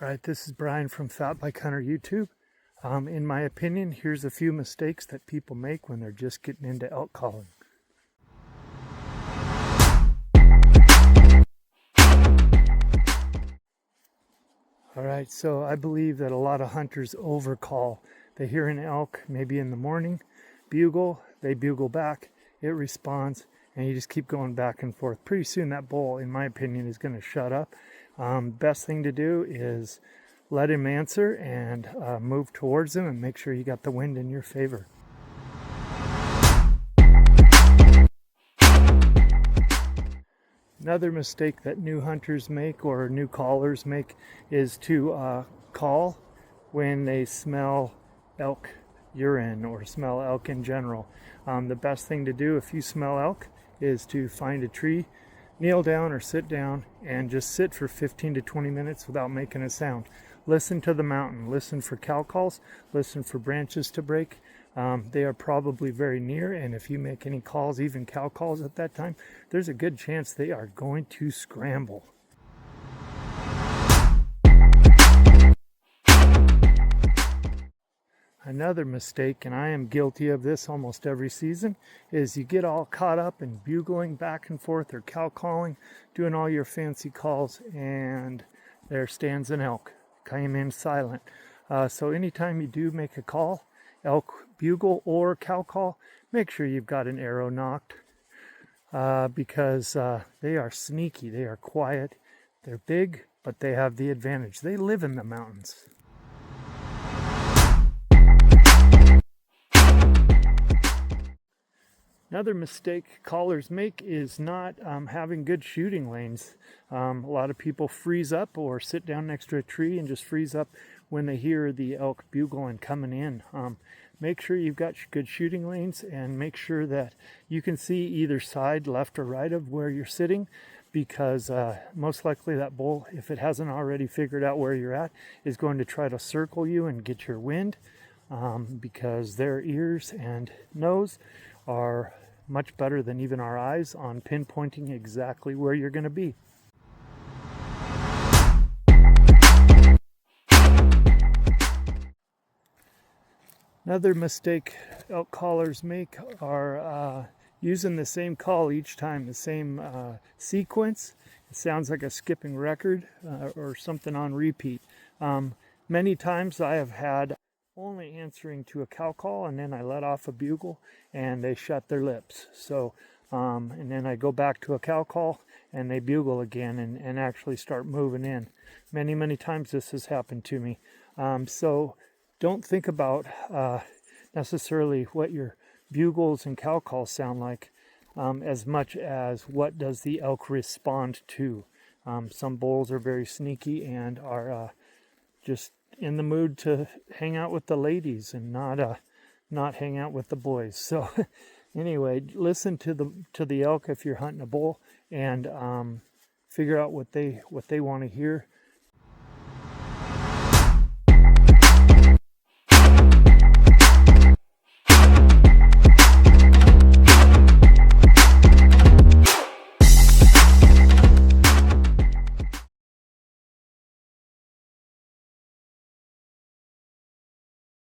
All right, this is Brian from Fat Bike Hunter YouTube. In my opinion, here's a few mistakes that people make when they're just getting into elk calling. All right, so I believe that a lot of hunters overcall. They hear an elk maybe in the morning, bugle, they bugle back, it responds, and you just keep going back and forth. Pretty soon that bull, in my opinion, is going to shut up. Best thing to do is let him answer and move towards him and make sure you got the wind in your favor. Another mistake that new hunters make or new callers make is to call when they smell elk urine or smell elk in general. The best thing to do if you smell elk is to find a tree, kneel down or sit down, and just sit for 15 to 20 minutes without making a sound. Listen to the mountain, listen for cow calls, listen for branches to break. They are probably very near, and if you make any calls, even cow calls at that time, there's a good chance they are going to scramble. Another mistake, and I am guilty of this almost every season, is you get all caught up in bugling back and forth or cow calling, doing all your fancy calls, and there stands an elk. Came in silent. So anytime you do make a call, elk bugle or cow call, make sure you've got an arrow nocked because they are sneaky, they are quiet, they're big, but they have the advantage. They live in the mountains. Another mistake callers make is not having good shooting lanes. A lot of people freeze up or sit down next to a tree and just freeze up when they hear the elk bugle and coming in. Make sure you've got good shooting lanes and make sure that you can see either side, left or right of where you're sitting, because most likely that bull, if it hasn't already figured out where you're at, is going to try to circle you and get your wind because their ears and nose are much better than even our eyes on pinpointing exactly where you're going to be. Another mistake elk callers make are using the same call each time, the same sequence. It sounds like a skipping record or something on repeat. Many times I have had only answering to a cow call, and then I let off a bugle and they shut their lips. So and then I go back to a cow call and they bugle again and actually start moving in. Many times this has happened to me. So don't think about necessarily what your bugles and cow calls sound like as much as what does the elk respond to. Some bulls are very sneaky and are just in the mood to hang out with the ladies and not hang out with the boys. So anyway, listen to the elk if you're hunting a bull and figure out what they want to hear